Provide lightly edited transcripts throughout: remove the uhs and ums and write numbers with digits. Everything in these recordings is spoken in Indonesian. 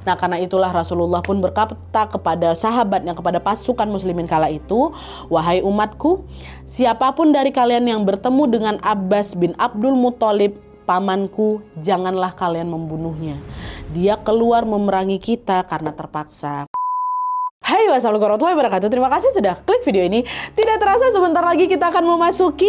Nah, karena itulah Rasulullah pun berkata kepada sahabatnya, kepada pasukan muslimin kala itu, "Wahai umatku, siapapun dari kalian yang bertemu dengan Abbas bin Abdul Muthalib, pamanku, janganlah kalian membunuhnya. Dia keluar memerangi kita karena terpaksa." Hai, wassalamualaikum warahmatullahi wabarakatuh. Terima kasih sudah klik video ini. Tidak terasa sebentar lagi kita akan memasuki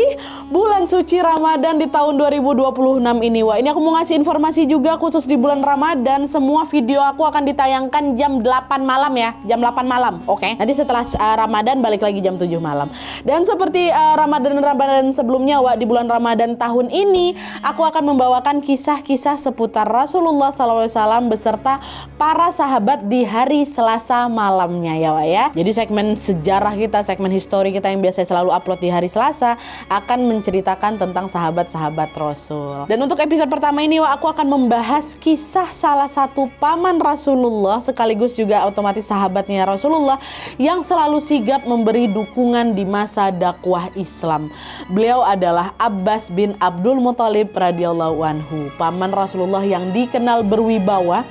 bulan suci Ramadan di tahun 2026 ini. Wah, ini aku mau ngasih informasi juga khusus di bulan Ramadan. Semua video aku akan ditayangkan jam 8 malam ya. Jam 8 malam, oke? Nanti setelah Ramadan balik lagi jam 7 malam. Dan seperti Ramadan sebelumnya, wah, di bulan Ramadan tahun ini aku akan membawakan kisah-kisah seputar Rasulullah SAW beserta para sahabat di hari Selasa malamnya. Ya, Wak, ya. Jadi segmen sejarah kita, segmen histori kita yang biasa selalu upload di hari Selasa akan menceritakan tentang sahabat-sahabat Rasul. Dan untuk episode pertama ini, Wak, aku akan membahas kisah salah satu paman Rasulullah sekaligus juga otomatis sahabatnya Rasulullah yang selalu sigap memberi dukungan di masa dakwah Islam. Beliau adalah Abbas bin Abdul Muthalib radhiyallahu anhu, paman Rasulullah yang dikenal berwibawa,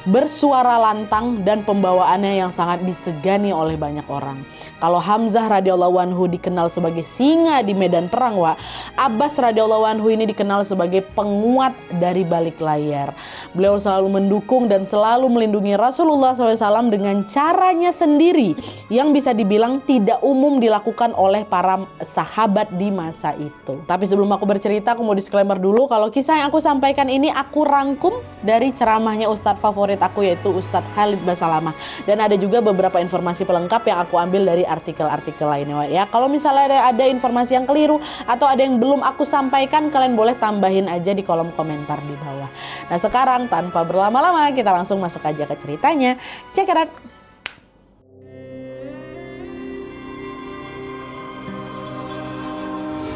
bersuara lantang, dan pembawaannya yang sangat disegani oleh banyak orang. Kalau Hamzah radhiyallahu anhu dikenal sebagai singa di medan perang, Wak, Abbas radhiyallahu anhu ini dikenal sebagai penguat dari balik layar. Beliau selalu mendukung dan selalu melindungi Rasulullah SAW dengan caranya sendiri yang bisa dibilang tidak umum dilakukan oleh para sahabat di masa itu. Tapi sebelum aku bercerita, aku mau disclaimer dulu kalau kisah yang aku sampaikan ini aku rangkum dari ceramahnya Ustadz favorit aku, yaitu Ustadz Khalid Basalamah, dan ada juga beberapa informasi pelengkap yang aku ambil dari artikel-artikel lainnya, ya. Kalau misalnya ada informasi yang keliru atau ada yang belum aku sampaikan, kalian boleh tambahin aja di kolom komentar di bawah. Nah, sekarang tanpa berlama-lama kita langsung masuk aja ke ceritanya. Check it out.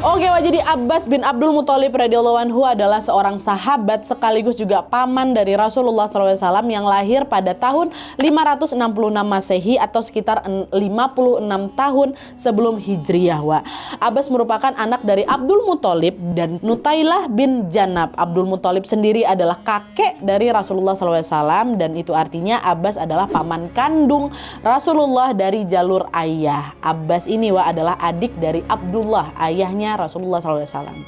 Oke, jadi Abbas bin Abdul Muthalib radhiyallahu anhu adalah seorang sahabat sekaligus juga paman dari Rasulullah SAW yang lahir pada tahun 566 Masehi atau sekitar 56 tahun sebelum Hijriyah. Abbas merupakan anak dari Abdul Muthalib dan Nutailah bin Janab. Abdul Muthalib sendiri adalah kakek dari Rasulullah SAW dan itu artinya Abbas adalah paman kandung Rasulullah dari jalur ayah. Abbas ini adalah adik dari Abdullah, ayahnya Rasulullah SAW.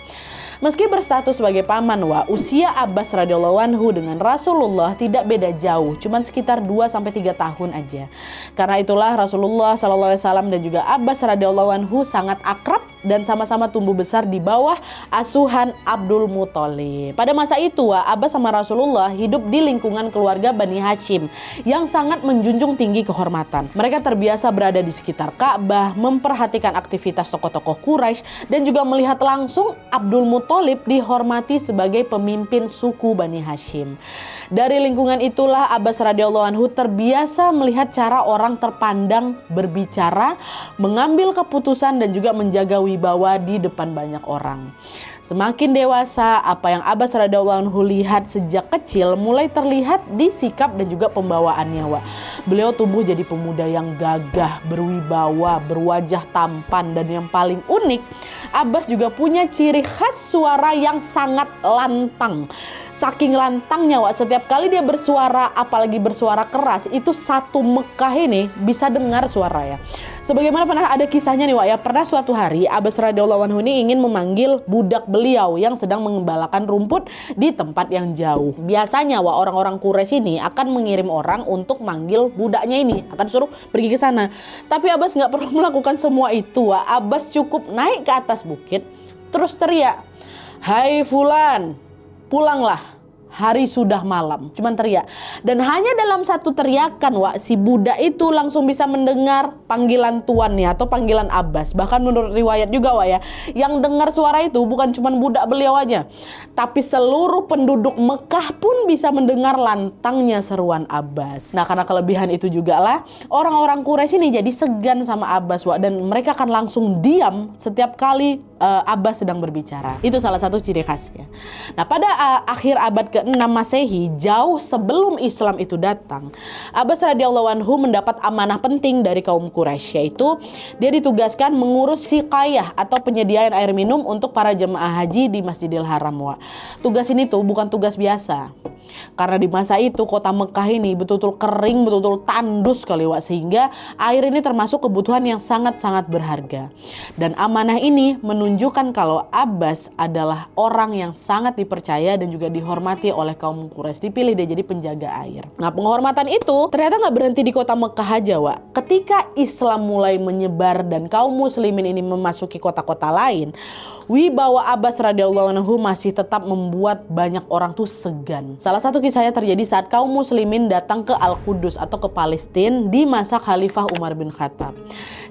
Meski berstatus sebagai paman, usia Abbas radhiyallahu anhu dengan Rasulullah tidak beda jauh, cuman sekitar 2-3 tahun aja. Karena itulah Rasulullah SAW dan juga Abbas radhiyallahu anhu sangat akrab dan sama-sama tumbuh besar di bawah asuhan Abdul Muthalib. Pada masa itu, Abbas sama Rasulullah hidup di lingkungan keluarga Bani Hashim yang sangat menjunjung tinggi kehormatan. Mereka terbiasa berada di sekitar Ka'bah, memperhatikan aktivitas tokoh-tokoh Quraisy dan juga melihat langsung Abdul Muthalib dihormati sebagai pemimpin suku Bani Hashim. Dari lingkungan itulah Abbas radhiyallahu anhu terbiasa melihat cara orang terpandang berbicara, mengambil keputusan dan juga menjaga wibawa di depan banyak orang. Semakin dewasa, apa yang Abbas radhiyallahu anhu lihat sejak kecil mulai terlihat di sikap dan juga pembawaannya. Beliau tumbuh jadi pemuda yang gagah, berwibawa, berwajah tampan, dan yang paling unik, Abbas juga punya ciri khas suara yang sangat lantang. Saking lantangnya, setiap kali dia bersuara, apalagi bersuara keras, itu satu Mekah ini bisa dengar suaranya. Sebagaimana pernah ada kisahnya nih, pernah suatu hari Abbas radhiyallahu anhu ini ingin memanggil budak beliau yang sedang mengembalakan rumput di tempat yang jauh. Biasanya orang-orang Quraisy ini akan mengirim orang untuk manggil budaknya ini, akan suruh pergi ke sana. Tapi Abbas nggak perlu melakukan semua itu. Abbas cukup naik ke atas bukit terus teriak, "Hai Fulan, pulanglah. Hari sudah malam." Cuman teriak. Dan hanya dalam satu teriakan, si budak itu langsung bisa mendengar panggilan tuannya atau panggilan Abbas. Bahkan menurut riwayat juga, yang dengar suara itu bukan cuman budak beliau aja, tapi seluruh penduduk Mekah pun bisa mendengar lantangnya seruan Abbas. Nah, karena kelebihan itu juga lah orang-orang Quraisy ini jadi segan sama Abbas, dan mereka akan langsung diam setiap kali Abbas sedang berbicara. Itu salah satu ciri khasnya. Nah, pada akhir abad ke-6 Masehi, jauh sebelum Islam itu datang, Abbas radhiyallahu anhu mendapat amanah penting dari kaum Quraisy, yaitu dia ditugaskan mengurus siqayah atau penyediaan air minum untuk para jemaah haji di Masjidil Haram. Tugas ini tuh bukan tugas biasa. Karena di masa itu kota Mekah ini betul-betul kering, betul-betul tandus kali Wak, sehingga air ini termasuk kebutuhan yang sangat-sangat berharga. Dan amanah ini menunjukkan kalau Abbas adalah orang yang sangat dipercaya dan juga dihormati oleh kaum Quraisy. Dipilih dia jadi penjaga air. Nah, penghormatan itu ternyata nggak berhenti di kota Mekah aja, Wak. Ketika Islam mulai menyebar dan kaum muslimin ini memasuki kota-kota lain, wibawa Abbas radhiyallahu anhu masih tetap membuat banyak orang tuh segan. Salah satu kisahnya terjadi saat kaum muslimin datang ke Al-Qudus atau ke Palestina di masa Khalifah Umar bin Khattab.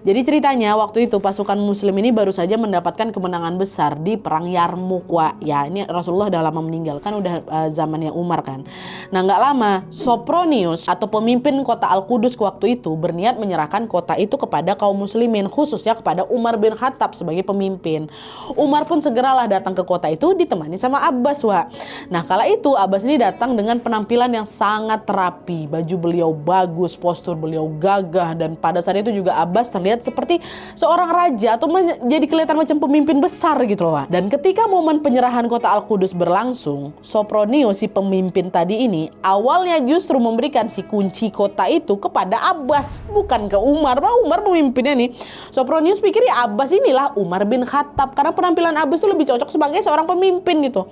Jadi ceritanya waktu itu pasukan muslim ini baru saja mendapatkan kemenangan besar di perang Yarmuk, Wak. Ya, ini Rasulullah udah lama meninggal, kan udah zamannya Umar kan. Nah, nggak lama Sopronius atau pemimpin kota Al-Qudus waktu itu berniat menyerahkan kota itu kepada kaum muslimin, khususnya kepada Umar bin Khattab sebagai pemimpin. Umar pun segeralah datang ke kota itu ditemani sama Abbas, Wak. Nah, kala itu Abbas ini datang dengan penampilan yang sangat rapi. Baju beliau bagus, postur beliau gagah, dan pada saat itu juga Abbas terlihat seperti seorang raja atau jadi kelihatan macam pemimpin besar gitu loh, Wak. Dan ketika momen penyerahan kota Al-Qudus berlangsung, Sopronius si pemimpin tadi ini awalnya justru memberikan si kunci kota itu kepada Abbas, bukan ke Umar. Umar pemimpinnya nih. Sopronius pikir ya Abbas inilah Umar bin Khattab karena penampilan Abbas itu lebih cocok sebagai seorang pemimpin gitu.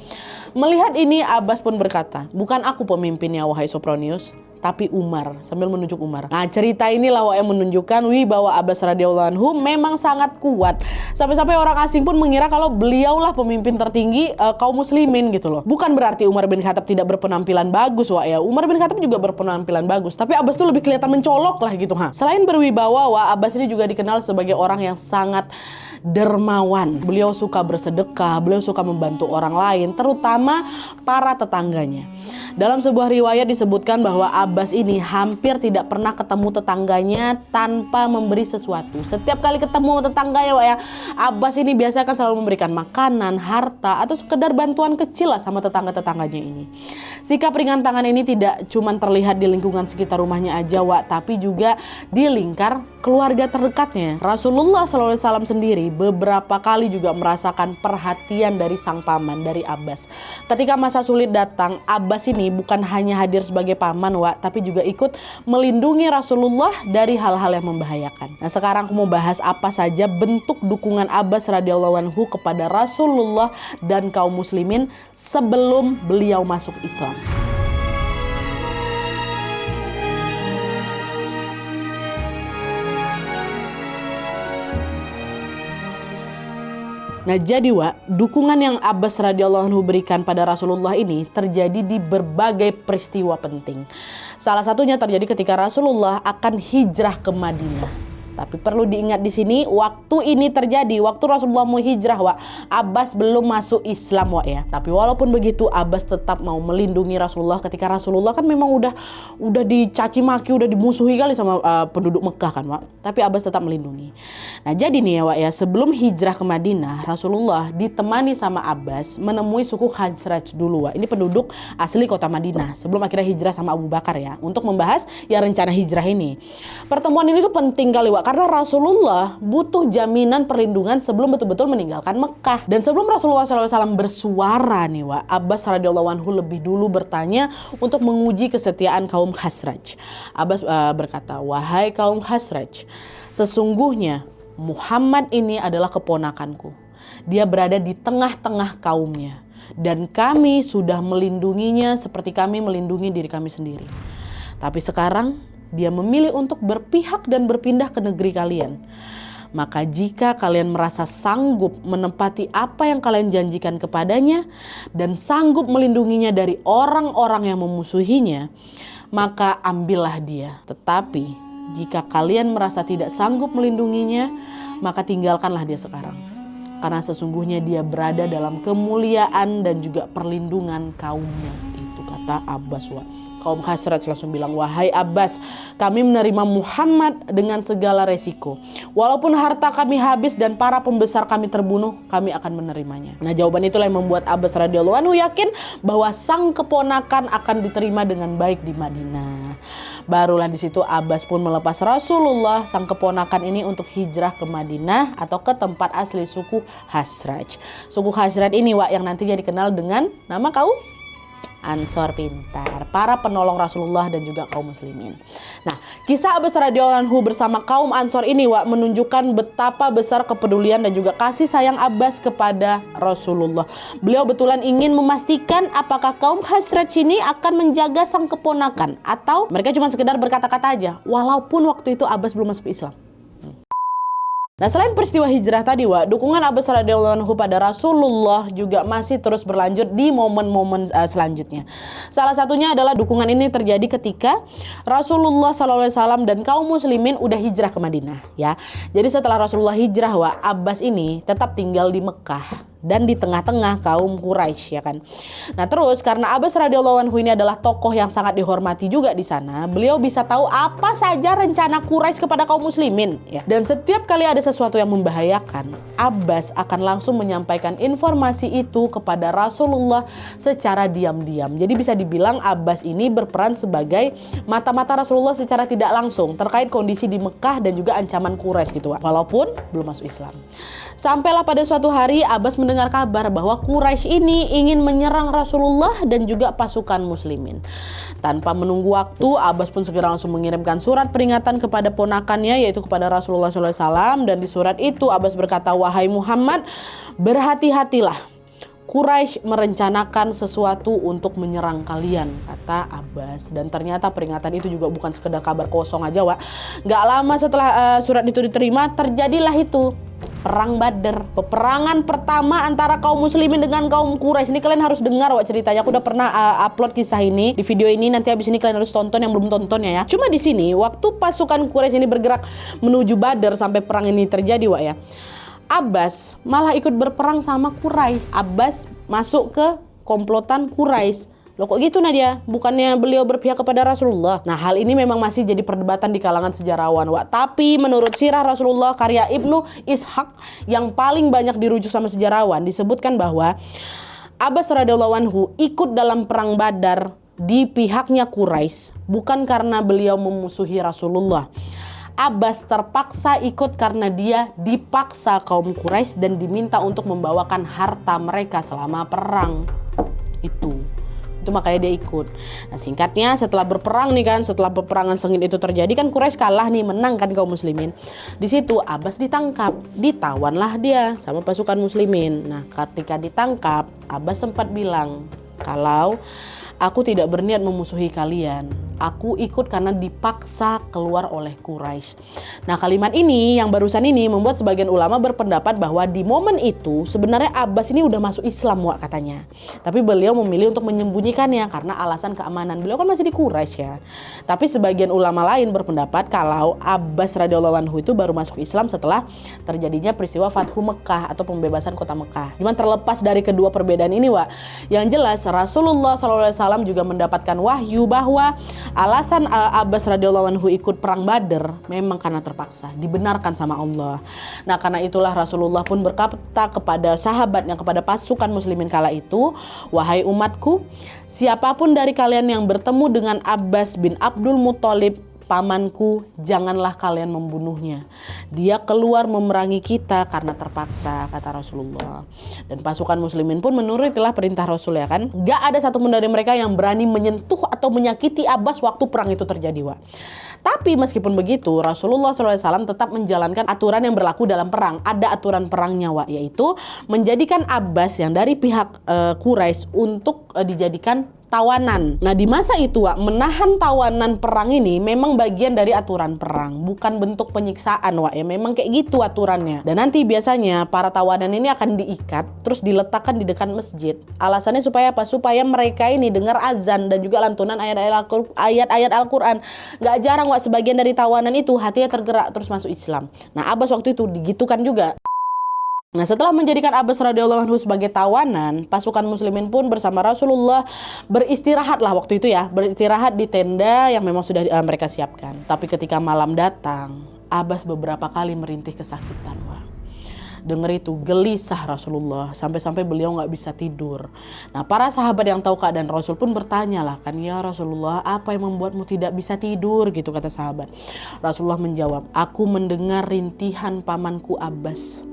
Melihat ini Abbas pun berkata, bukan aku pemimpinnya wahai Sopronius, tapi Umar, sambil menunjuk Umar. Nah, cerita inilah yang menunjukkan wibawa Abbas radhiyallahu anhu memang sangat kuat. Sampai-sampai orang asing pun mengira kalau beliaulah pemimpin tertinggi kaum muslimin gitu loh. Bukan berarti Umar bin Khattab tidak berpenampilan bagus, Wak, ya. Umar bin Khattab juga berpenampilan bagus, tapi Abbas tuh lebih kelihatan mencolok lah gitu, ha. Selain berwibawa, Wak, Abbas ini juga dikenal sebagai orang yang sangat dermawan. Beliau suka bersedekah, beliau suka membantu orang lain, terutama para tetangganya. Dalam sebuah riwayat disebutkan bahwa Abbas ini hampir tidak pernah ketemu tetangganya tanpa memberi sesuatu. Setiap kali ketemu tetangganya, Wak, ya, Abbas ini biasa kan selalu memberikan makanan, harta, atau sekedar bantuan kecil lah sama tetangga-tetangganya ini. Sikap ringan tangan ini tidak cuma terlihat di lingkungan sekitar rumahnya aja, Wak, tapi juga di lingkar keluarga terdekatnya. Rasulullah SAW sendiri beberapa kali juga merasakan perhatian dari sang paman, dari Abbas. Ketika masa sulit datang, Abbas ini bukan hanya hadir sebagai paman, Wak, tapi juga ikut melindungi Rasulullah dari hal-hal yang membahayakan. Nah, sekarang aku mau bahas apa saja bentuk dukungan Abbas radhiyallahu anhu kepada Rasulullah dan kaum muslimin sebelum beliau masuk Islam. Nah, jadi, Wak, dukungan yang Abbas radhiyallahu anhu berikan pada Rasulullah ini terjadi di berbagai peristiwa penting. Salah satunya terjadi ketika Rasulullah akan hijrah ke Madinah. Tapi perlu diingat di sini, waktu ini terjadi waktu Rasulullah mau hijrah, Wak. Abbas belum masuk Islam, Wak, ya. Tapi walaupun begitu, Abbas tetap mau melindungi Rasulullah ketika Rasulullah kan memang udah dicaci maki, udah dimusuhi kali sama penduduk Mekah kan, Wak. Tapi Abbas tetap melindungi. Nah, jadi nih ya, Wak, ya, sebelum hijrah ke Madinah, Rasulullah ditemani sama Abbas menemui suku Khazraj dulu, Wak. Ini penduduk asli kota Madinah sebelum akhirnya hijrah sama Abu Bakar, ya, untuk membahas ya rencana hijrah ini. Pertemuan ini tuh penting kali, Wak, karena Rasulullah butuh jaminan perlindungan sebelum betul-betul meninggalkan Mekah. Dan sebelum Rasulullah SAW bersuara nih, Wak, Abbas radhiyallahu anhu lebih dulu bertanya untuk menguji kesetiaan kaum Khazraj. Abbas berkata, wahai kaum Khazraj, sesungguhnya Muhammad ini adalah keponakanku. Dia berada di tengah-tengah kaumnya, dan kami sudah melindunginya seperti kami melindungi diri kami sendiri. Tapi sekarang dia memilih untuk berpihak dan berpindah ke negeri kalian. Maka jika kalian merasa sanggup menepati apa yang kalian janjikan kepadanya dan sanggup melindunginya dari orang-orang yang memusuhinya, maka ambillah dia. Tetapi jika kalian merasa tidak sanggup melindunginya, maka tinggalkanlah dia sekarang. Karena sesungguhnya dia berada dalam kemuliaan dan juga perlindungan kaumnya. Itu kata Abbas, Wak. kaum Khazraj langsung bilang, wahai Abbas, kami menerima Muhammad dengan segala resiko. Walaupun harta kami habis dan para pembesar kami terbunuh, kami akan menerimanya. Nah, jawaban itulah yang membuat Abbas radhiyallahu anhu yakin bahwa sang keponakan akan diterima dengan baik di Madinah. Barulah di situ Abbas pun melepas Rasulullah sang keponakan ini untuk hijrah ke Madinah atau ke tempat asli suku Khazraj. Suku Khazraj ini yang nantinya dikenal dengan nama kaum Ansor pintar, para penolong Rasulullah dan juga kaum muslimin. Nah, kisah Abbas radhiyallahu anhu bersama kaum Ansor ini menunjukkan betapa besar kepedulian dan juga kasih sayang Abbas kepada Rasulullah. Beliau betulan ingin memastikan apakah kaum Khazraj ini akan menjaga sang keponakan atau mereka cuma sekedar berkata-kata aja, walaupun waktu itu Abbas belum masuk Islam. Nah, selain peristiwa hijrah tadi, dukungan Abbas radhiyallahu anhu pada Rasulullah juga masih terus berlanjut di momen-momen selanjutnya. Salah satunya adalah dukungan ini terjadi ketika Rasulullah SAW dan kaum muslimin udah hijrah ke Madinah, ya. Jadi setelah Rasulullah hijrah, Abbas ini tetap tinggal di Mekah dan di tengah-tengah kaum Quraisy, ya kan. Nah, terus karena Abbas radhiyallahu anhu ini adalah tokoh yang sangat dihormati juga di sana, beliau bisa tahu apa saja rencana Quraisy kepada kaum muslimin, ya. Dan setiap kali ada sesuatu yang membahayakan, Abbas akan langsung menyampaikan informasi itu kepada Rasulullah secara diam-diam. Jadi bisa dibilang Abbas ini berperan sebagai mata-mata Rasulullah secara tidak langsung terkait kondisi di Mekah dan juga ancaman Quraisy gitu, walaupun belum masuk Islam. Sampailah pada suatu hari Abbas mendengar kabar bahwa Quraisy ini ingin menyerang Rasulullah dan juga pasukan muslimin. Tanpa menunggu waktu, Abbas pun segera langsung mengirimkan surat peringatan kepada ponakannya, yaitu kepada Rasulullah SAW. Dan di surat itu Abbas berkata, wahai Muhammad, berhati-hatilah. Quraisy merencanakan sesuatu untuk menyerang kalian, kata Abbas. Dan ternyata peringatan itu juga bukan sekedar kabar kosong aja, Gak lama setelah surat itu diterima, terjadilah itu Perang Badar, peperangan pertama antara kaum muslimin dengan kaum Quraisy. Ini kalian harus dengar ceritanya. Aku udah pernah upload kisah ini di video ini. Nanti habis ini kalian harus tonton yang belum tontonnya, ya. Cuma di sini waktu pasukan Quraisy ini bergerak menuju Badar sampai perang ini terjadi, ya. Abbas malah ikut berperang sama Quraisy. Abbas masuk ke komplotan Quraisy. Loh, kok gitu Nadia? Bukannya beliau berpihak kepada Rasulullah? Nah, hal ini memang masih jadi perdebatan di kalangan sejarawan, Tapi menurut sirah Rasulullah karya Ibnu Ishaq yang paling banyak dirujuk sama sejarawan, disebutkan bahwa Abbas radhiyallahu anhu ikut dalam perang Badar di pihaknya Quraisy bukan karena beliau memusuhi Rasulullah. Abbas terpaksa ikut karena dia dipaksa kaum Quraisy dan diminta untuk membawakan harta mereka selama perang. Itu makanya dia ikut. Nah, singkatnya setelah berperang nih kan, setelah peperangan sengit itu terjadi kan, Quraisy kalah nih, menang kan kaum muslimin. Di situ Abbas ditangkap, ditawanlah dia sama pasukan muslimin. Nah, ketika ditangkap, Abbas sempat bilang, kalau aku tidak berniat memusuhi kalian, aku ikut karena dipaksa keluar oleh Quraisy. Nah, kalimat ini yang barusan ini membuat sebagian ulama berpendapat bahwa di momen itu sebenarnya Abbas ini udah masuk Islam, katanya. Tapi beliau memilih untuk menyembunyikannya karena alasan keamanan. Beliau kan masih di Quraisy, ya. Tapi sebagian ulama lain berpendapat kalau Abbas radhiyallahu anhu itu baru masuk Islam setelah terjadinya peristiwa Fathu Mekah atau pembebasan kota Mekah. Cuman terlepas dari kedua perbedaan ini, yang jelas Rasulullah SAW juga mendapatkan wahyu bahwa alasan Abbas radhiyallahu anhu ikut perang Badar memang karena terpaksa, dibenarkan sama Allah. Nah, karena itulah Rasulullah pun berkata kepada sahabatnya, kepada pasukan muslimin kala itu, wahai umatku, siapapun dari kalian yang bertemu dengan Abbas bin Abdul Muthalib, pamanku, janganlah kalian membunuhnya. Dia keluar memerangi kita karena terpaksa, kata Rasulullah. Dan pasukan muslimin pun menurutilah perintah Rasul, ya kan. Gak ada satupun dari mereka yang berani menyentuh atau menyakiti Abbas waktu perang itu terjadi, Tapi meskipun begitu, Rasulullah SAW tetap menjalankan aturan yang berlaku dalam perang. Ada aturan perangnya, yaitu menjadikan Abbas yang dari pihak Quraisy untuk dijadikan tawanan. Nah, di masa itu, menahan tawanan perang ini memang bagian dari aturan perang, bukan bentuk penyiksaan, ya. Memang kayak gitu aturannya. Dan nanti biasanya para tawanan ini akan diikat terus diletakkan di dekat masjid. Alasannya supaya apa? Supaya mereka ini dengar azan dan juga lantunan ayat-ayat Al-Qur'an. Gak jarang, sebagian dari tawanan itu hatinya tergerak terus masuk Islam. Nah, Abbas waktu itu digitukan juga. Nah, setelah menjadikan Abbas radhiyallahu anhu sebagai tawanan, pasukan muslimin pun bersama Rasulullah beristirahat lah waktu itu ya, beristirahat di tenda yang memang sudah mereka siapkan. Tapi ketika malam datang, Abbas beberapa kali merintih kesakitan. Wah, dengar itu gelisah Rasulullah, sampai-sampai beliau nggak bisa tidur. Nah, para sahabat yang tahu keadaan Rasul pun bertanya lah kan, ya Rasulullah, apa yang membuatmu tidak bisa tidur gitu, kata sahabat. Rasulullah menjawab, aku mendengar rintihan pamanku Abbas,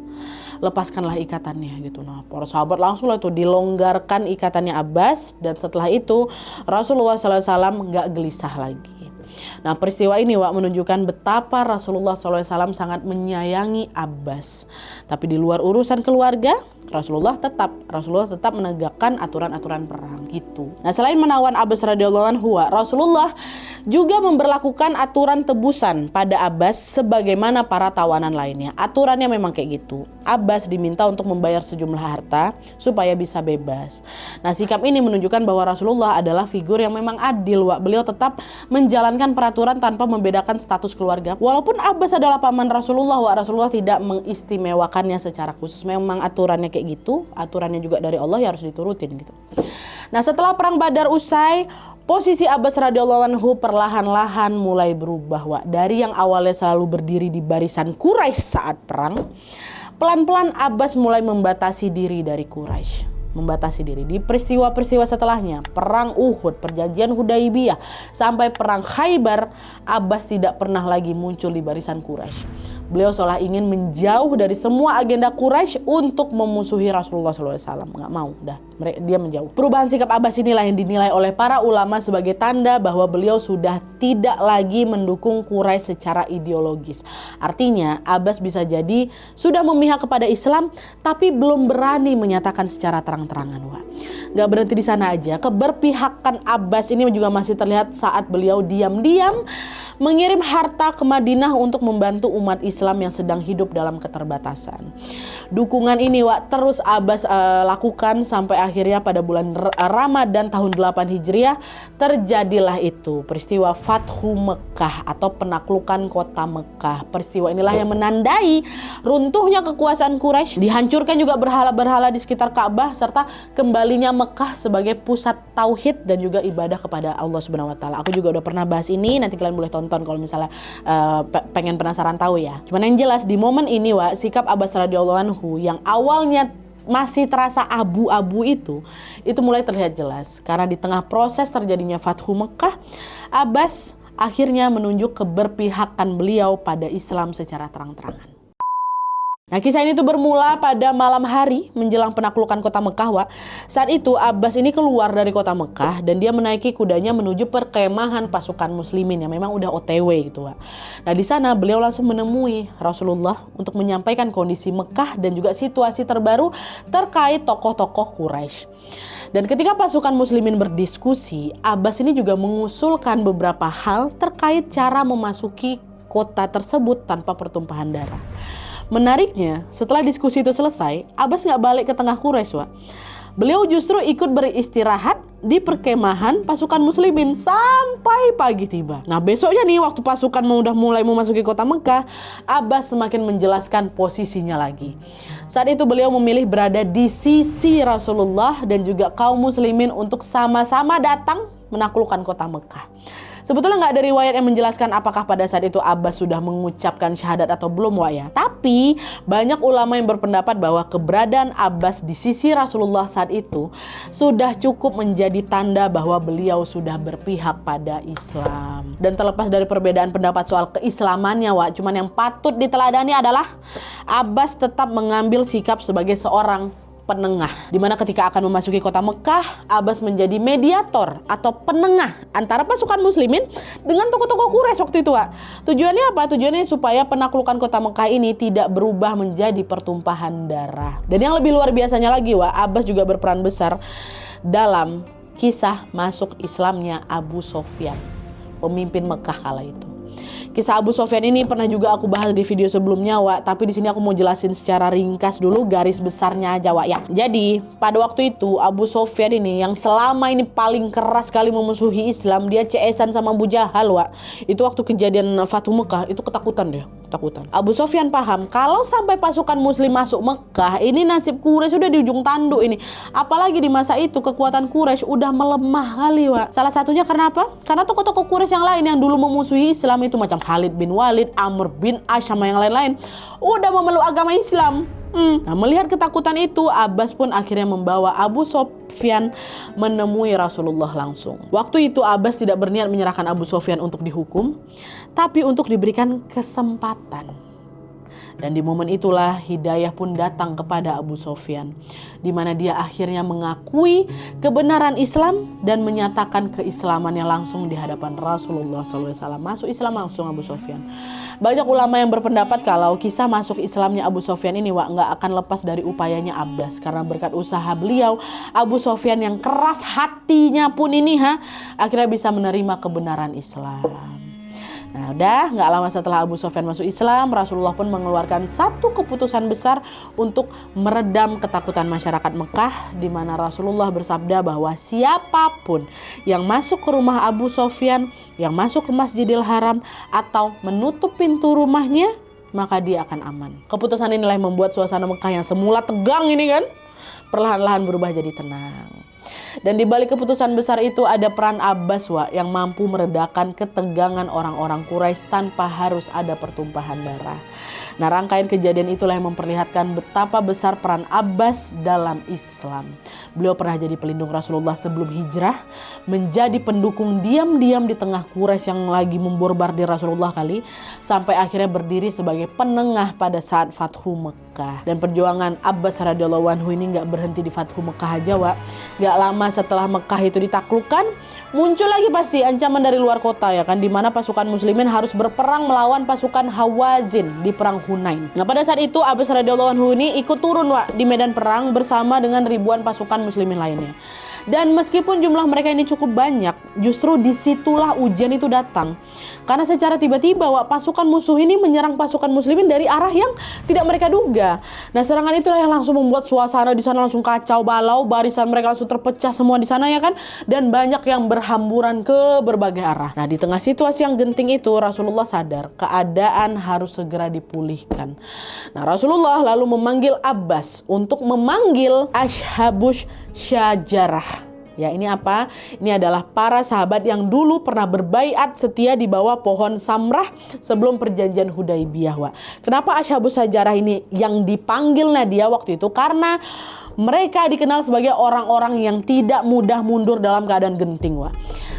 lepaskanlah ikatannya gitu. Nah, para sahabat langsung lah tuh dilonggarkan ikatannya Abbas, dan setelah itu Rasulullah SAW nggak gelisah lagi. Nah, peristiwa ini menunjukkan betapa Rasulullah SAW sangat menyayangi Abbas. Tapi di luar urusan keluarga, Rasulullah tetap menegakkan aturan-aturan perang gitu. Nah, selain menawan Abbas radhiyallahu anhu, Rasulullah juga memberlakukan aturan tebusan pada Abbas sebagaimana para tawanan lainnya. Aturannya memang kayak gitu. Abbas diminta untuk membayar sejumlah harta supaya bisa bebas. Nah, sikap ini menunjukkan bahwa Rasulullah adalah figur yang memang adil. Beliau tetap menjalankan peraturan tanpa membedakan status keluarga. Walaupun Abbas adalah paman Rasulullah, Rasulullah tidak mengistimewakannya secara khusus. Memang aturannya kayak gitu, aturannya juga dari Allah, ya harus diturutin gitu. Nah, setelah perang Badar usai, posisi Abbas radhiyallahu anhu perlahan-lahan mulai berubah. Dari yang awalnya selalu berdiri di barisan Quraisy saat perang, pelan-pelan Abbas mulai membatasi diri dari Quraisy. Membatasi diri di peristiwa-peristiwa setelahnya, perang Uhud, perjanjian Hudaibiyah, sampai perang Khaybar, Abbas tidak pernah lagi muncul di barisan Quraisy. Beliau seolah ingin menjauh dari semua agenda Quraisy untuk memusuhi Rasulullah SAW. Nggak mau, dia menjauh. Perubahan sikap Abbas inilah yang dinilai oleh para ulama sebagai tanda bahwa beliau sudah tidak lagi mendukung Quraisy secara ideologis. Artinya Abbas bisa jadi sudah memihak kepada Islam, tapi belum berani menyatakan secara terang-terangan. Nggak berhenti di sana aja. Keberpihakan Abbas ini juga masih terlihat saat beliau diam-diam mengirim harta ke Madinah untuk membantu umat Islam yang sedang hidup dalam keterbatasan. Dukungan ini terus Abbas lakukan sampai akhirnya pada bulan Ramadan tahun 8 Hijriah terjadilah itu peristiwa Fathu Mekah atau penaklukan kota Mekah. Peristiwa inilah yang menandai runtuhnya kekuasaan Quraisy, dihancurkan juga berhala-berhala di sekitar Ka'bah, serta kembalinya Mekah sebagai pusat tauhid dan juga ibadah kepada Allah Subhanahu wa taala. Aku juga udah pernah bahas ini, nanti kalian boleh tonton kalau misalnya pengen penasaran tahu ya. Cuman yang jelas di momen ini sikap Abbas radhiyallahu anhu yang awalnya masih terasa abu-abu itu mulai terlihat jelas karena di tengah proses terjadinya Fathu Mekah, Abbas akhirnya menunjuk keberpihakan beliau pada Islam secara terang-terangan. Nah, kisah ini tuh bermula pada malam hari menjelang penaklukan kota Mekah. Saat itu Abbas ini keluar dari kota Mekah dan dia menaiki kudanya menuju perkemahan pasukan muslimin yang memang udah OTW gitu. Nah, di sana beliau langsung menemui Rasulullah untuk menyampaikan kondisi Mekah dan juga situasi terbaru terkait tokoh-tokoh Quraisy. Dan ketika pasukan muslimin berdiskusi, Abbas ini juga mengusulkan beberapa hal terkait cara memasuki kota tersebut tanpa pertumpahan darah. Menariknya, setelah diskusi itu selesai, Abbas nggak balik ke tengah Quraisy. Beliau justru ikut beristirahat di perkemahan pasukan muslimin sampai pagi tiba. Nah, besoknya nih waktu pasukan udah mulai memasuki kota Mekah, Abbas semakin menjelaskan posisinya lagi. Saat itu beliau memilih berada di sisi Rasulullah dan juga kaum muslimin untuk sama-sama datang menaklukkan kota Mekah. Sebetulnya nggak ada riwayat yang menjelaskan apakah pada saat itu Abbas sudah mengucapkan syahadat atau belum ya. Tapi banyak ulama yang berpendapat bahwa keberadaan Abbas di sisi Rasulullah saat itu sudah cukup menjadi tanda bahwa beliau sudah berpihak pada Islam. Dan terlepas dari perbedaan pendapat soal keislamannya, cuman yang patut diteladani adalah Abbas tetap mengambil sikap sebagai seorang penengah, dimana ketika akan memasuki kota Mekah, Abbas menjadi mediator atau penengah antara pasukan muslimin dengan tokoh-tokoh Quraisy waktu itu. Tujuannya apa? Tujuannya supaya penaklukan kota Mekah ini tidak berubah menjadi pertumpahan darah. Dan yang lebih luar biasanya lagi, Abbas juga berperan besar dalam kisah masuk Islamnya Abu Sofyan, pemimpin Mekah kala itu. Kisah Abu Sofyan ini pernah juga aku bahas di video sebelumnya, tapi di sini aku mau jelasin secara ringkas dulu garis besarnya aja, ya. Jadi, pada waktu itu Abu Sofyan ini yang selama ini paling keras sekali memusuhi Islam, dia CS-an sama Abu Jahal, Itu waktu kejadian Fathu Mekah, itu ketakutan dia. ketakutan. Abu Sofyan paham kalau sampai pasukan muslim masuk Mekah, ini nasib Quraisy sudah di ujung tanduk ini. Apalagi di masa itu kekuatan Quraisy udah melemah kali, Wak. Salah satunya karena apa? Karena tokoh-tokoh Quraisy yang lain yang dulu memusuhi Islam itu macam Khalid bin Walid, Amr bin As sama yang lain-lain udah memeluk agama Islam. Nah, melihat ketakutan itu, Abbas pun akhirnya membawa Abu Sofyan menemui Rasulullah langsung. Waktu itu Abbas tidak berniat menyerahkan Abu Sofyan untuk dihukum, tapi untuk diberikan kesempatan. Dan di momen itulah hidayah pun datang kepada Abu Sofyan, di mana dia akhirnya mengakui kebenaran Islam dan menyatakan keislamannya langsung di hadapan Rasulullah SAW. Masuk Islam langsung Abu Sofyan. Banyak ulama yang berpendapat kalau kisah masuk Islamnya Abu Sofyan ini nggak akan lepas dari upayanya Abbas, karena berkat usaha beliau, Abu Sofyan yang keras hatinya pun ini akhirnya bisa menerima kebenaran Islam. Nah, udah nggak lama setelah Abu Sofyan masuk Islam, Rasulullah pun mengeluarkan satu keputusan besar untuk meredam ketakutan masyarakat Mekah, di mana Rasulullah bersabda bahwa siapapun yang masuk ke rumah Abu Sofyan, yang masuk ke Masjidil Haram atau menutup pintu rumahnya, maka dia akan aman. Keputusan inilah yang membuat suasana Mekah yang semula tegang ini kan, perlahan-lahan berubah jadi tenang. Dan di balik keputusan besar itu ada peran Abbas yang mampu meredakan ketegangan orang-orang Quraisy tanpa harus ada pertumpahan darah. Nah, rangkaian kejadian itulah yang memperlihatkan betapa besar peran Abbas dalam Islam. Beliau pernah jadi pelindung Rasulullah sebelum hijrah, menjadi pendukung diam-diam di tengah Quraisy yang lagi memborbardir Rasulullah sampai akhirnya berdiri sebagai penengah pada saat Fathu Mekah. Dan perjuangan Abbas radhiyallahu anhu ini nggak berhenti di Fathu Mekah aja, Nggak lama setelah Mekah itu ditaklukkan, muncul lagi pasti ancaman dari luar kota di mana pasukan muslimin harus berperang melawan pasukan Hawazin di perang Hunain. Nah, pada saat itu Abbas radhiyallahu anhu ini ikut turun di medan perang bersama dengan ribuan pasukan muslimin lainnya. Dan meskipun jumlah mereka ini cukup banyak, justru disitulah ujian itu datang. Karena secara tiba-tiba pasukan musuh ini menyerang pasukan muslimin dari arah yang tidak mereka duga. Nah, serangan itulah yang langsung membuat suasana di sana langsung kacau balau, barisan mereka langsung terpecah semua di sana dan banyak yang berhamburan ke berbagai arah. Nah, di tengah situasi yang genting itu Rasulullah sadar keadaan harus segera dipulihkan. Nah, Rasulullah lalu memanggil Abbas untuk memanggil Ashabus Syajarah. Ya, ini apa? Ini adalah para sahabat yang dulu pernah berbaiat setia di bawah pohon Samrah sebelum perjanjian Hudaibiyah. Kenapa Ashabus Syajarah ini yang dipanggil Nadia waktu itu? Karena mereka dikenal sebagai orang-orang yang tidak mudah mundur dalam keadaan genting.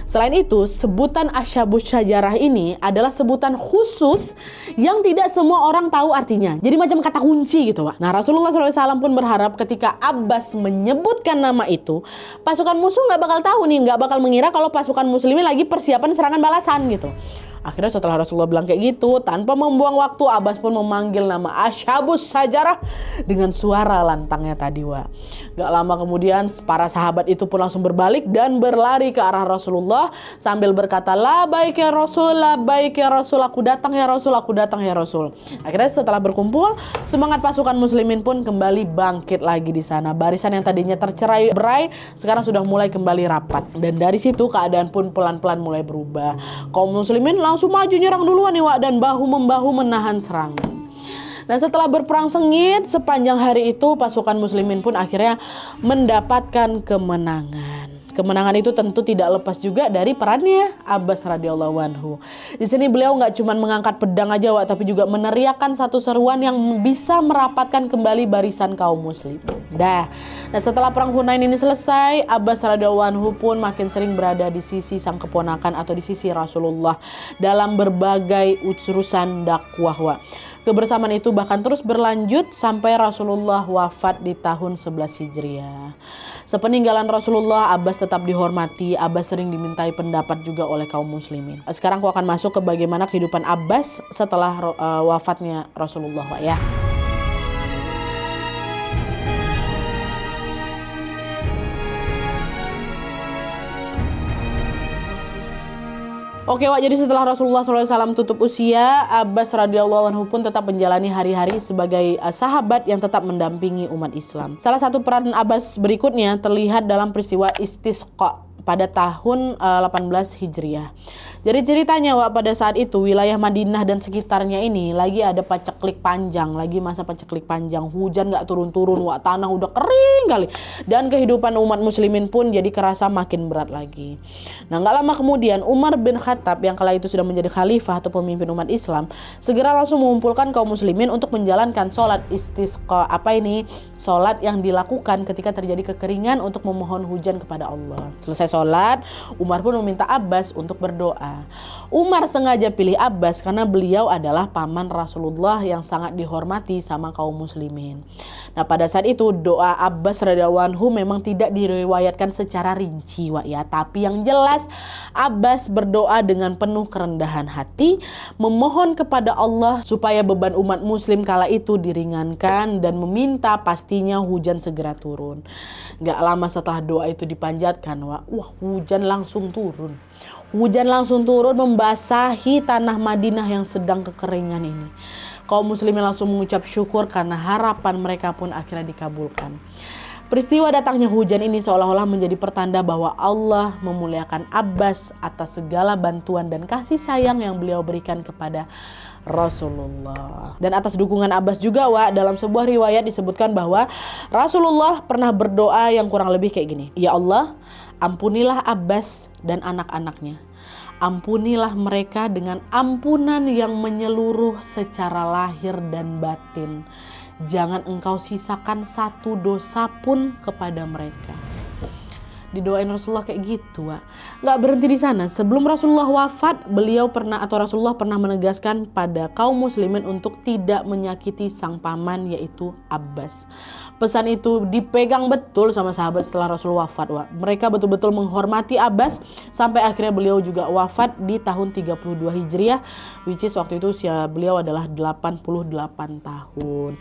Selain itu, sebutan Ashabus Syajarah ini adalah sebutan khusus yang tidak semua orang tahu artinya. Jadi macam kata kunci gitu. Nah, Rasulullah SAW pun berharap ketika Abbas menyebutkan nama itu, pasukan musuh nggak bakal tahu nggak bakal mengira kalau pasukan muslimin lagi persiapan serangan balasan gitu. Akhirnya setelah Rasulullah bilang kayak gitu, tanpa membuang waktu, Abbas pun memanggil nama Ashabus Syajarah dengan suara lantangnya tadi. Gak lama kemudian para sahabat itu pun langsung berbalik dan berlari ke arah Rasulullah sambil berkata, "Labaik ya Rasul, labaik ya Rasul, aku datang ya Rasul, aku datang ya Rasul." Akhirnya setelah berkumpul, semangat pasukan muslimin pun kembali bangkit lagi di sana. Barisan yang tadinya tercerai-berai sekarang sudah mulai kembali rapat. Dan dari situ keadaan pun pelan-pelan mulai berubah. Kaum muslimin langsung maju nyerang duluan dan bahu-membahu menahan serangan. Nah, setelah berperang sengit sepanjang hari itu, pasukan muslimin pun akhirnya mendapatkan kemenangan. Kemenangan itu tentu tidak lepas juga dari perannya Abbas radhiyallahu anhu. Di sini beliau nggak cuma mengangkat pedang aja, tapi juga meneriakkan satu seruan yang bisa merapatkan kembali barisan kaum muslim. Nah, setelah perang Hunain ini selesai, Abbas radhiyallahu anhu pun makin sering berada di sisi sang keponakan atau di sisi Rasulullah dalam berbagai urusan dakwah. Kebersamaan itu bahkan terus berlanjut sampai Rasulullah wafat di tahun 11 Hijriah. Sepeninggalan Rasulullah, Abbas tetap dihormati. Abbas sering dimintai pendapat juga oleh kaum muslimin. Sekarang aku akan masuk ke bagaimana kehidupan Abbas setelah wafatnya Rasulullah ya. Oke, jadi setelah Rasulullah SAW tutup usia, Abbas radhiyallahu anhu pun tetap menjalani hari-hari sebagai sahabat yang tetap mendampingi umat Islam. Salah satu peran Abbas berikutnya terlihat dalam peristiwa Istisqa pada tahun 18 Hijriah. Jadi ceritanya Wak, pada saat itu wilayah Madinah dan sekitarnya ini lagi ada paceklik panjang, lagi masa paceklik panjang, hujan gak turun-turun Wak, tanah udah kering kali, dan kehidupan umat muslimin pun jadi kerasa makin berat lagi. Nah gak lama kemudian Umar bin Khattab yang kala itu sudah menjadi khalifah atau pemimpin umat Islam segera langsung mengumpulkan kaum muslimin untuk menjalankan sholat istisqa. Sholat yang dilakukan ketika terjadi kekeringan untuk memohon hujan kepada Allah. Selesai sholat, Umar pun meminta Abbas untuk berdoa. Umar sengaja pilih Abbas karena beliau adalah paman Rasulullah yang sangat dihormati sama kaum muslimin. Nah pada saat itu doa Abbas radhiyallahu anhu memang tidak diriwayatkan secara rinci Wak ya, tapi yang jelas Abbas berdoa dengan penuh kerendahan hati, memohon kepada Allah supaya beban umat muslim kala itu diringankan dan meminta pastinya hujan segera turun. Gak lama setelah doa itu dipanjatkan Wak, hujan langsung turun. Hujan langsung turun membasahi tanah Madinah yang sedang kekeringan ini. Kaum muslimin langsung mengucap syukur karena harapan mereka pun akhirnya dikabulkan. Peristiwa datangnya hujan ini seolah-olah menjadi pertanda bahwa Allah memuliakan Abbas atas segala bantuan dan kasih sayang yang beliau berikan kepada Rasulullah. Dan atas dukungan Abbas juga Wak, dalam sebuah riwayat disebutkan bahwa Rasulullah pernah berdoa yang kurang lebih kayak gini. Ya Allah, ampunilah Abbas dan anak-anaknya. Ampunilah mereka dengan ampunan yang menyeluruh secara lahir dan batin. Jangan engkau sisakan satu dosa pun kepada mereka. Didoain Rasulullah kayak gitu Wak. Gak berhenti di sana. Sebelum Rasulullah wafat, Rasulullah pernah menegaskan pada kaum muslimin untuk tidak menyakiti sang paman yaitu Abbas. Pesan itu dipegang betul sama sahabat setelah Rasul wafat Wak. Mereka betul-betul menghormati Abbas sampai akhirnya beliau juga wafat di tahun 32 Hijriah, which is waktu itu usia beliau adalah 88 tahun.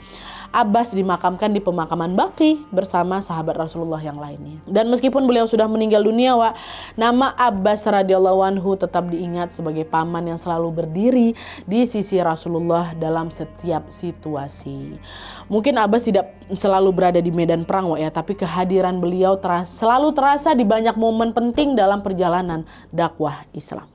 Abbas dimakamkan di pemakaman Baqi bersama sahabat Rasulullah yang lainnya. Dan meskipun beliau sudah meninggal dunia Wak, nama Abbas radhiyallahu anhu tetap diingat sebagai paman yang selalu berdiri di sisi Rasulullah dalam setiap situasi. Mungkin Abbas tidak selalu berada di medan perang Wak ya, tapi kehadiran beliau selalu terasa di banyak momen penting dalam perjalanan dakwah Islam.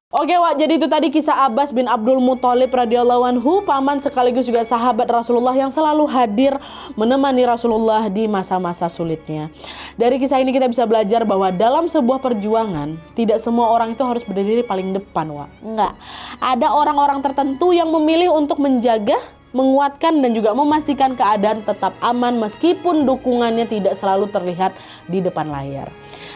Oke Wak, jadi itu tadi kisah Abbas bin Abdul Muthalib radhiyallahu anhu, paman sekaligus juga sahabat Rasulullah yang selalu hadir menemani Rasulullah di masa-masa sulitnya. Dari kisah ini kita bisa belajar bahwa dalam sebuah perjuangan tidak semua orang itu harus berdiri paling depan Wak. Enggak. Ada orang-orang tertentu yang memilih untuk menjaga, menguatkan dan juga memastikan keadaan tetap aman meskipun dukungannya tidak selalu terlihat di depan layar.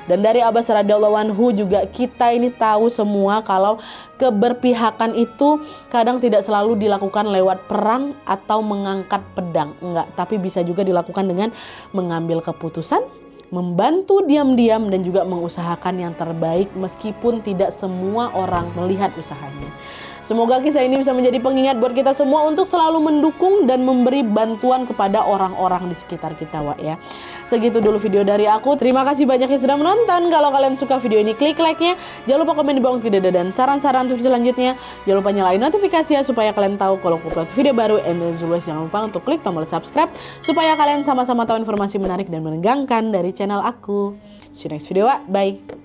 Dan dari Abbas radhiyallahu anhu juga kita ini tahu semua kalau keberpihakan itu kadang tidak selalu dilakukan lewat perang atau mengangkat pedang. Enggak, tapi bisa juga dilakukan dengan mengambil keputusan, membantu diam-diam dan juga mengusahakan yang terbaik meskipun tidak semua orang melihat usahanya. Semoga kisah ini bisa menjadi pengingat buat kita semua untuk selalu mendukung dan memberi bantuan kepada orang-orang di sekitar kita Wak ya. Segitu dulu video dari aku. Terima kasih banyak yang sudah menonton. Kalau kalian suka video ini, klik like-nya. Jangan lupa komen di bawah tidak ada dan saran-saran untuk selanjutnya. Jangan lupa nyalain notifikasi ya supaya kalian tahu kalau aku upload video baru. And as always, jangan lupa untuk klik tombol subscribe supaya kalian sama-sama tahu informasi menarik dan menegangkan dari channel aku. See you next video Wak. Bye.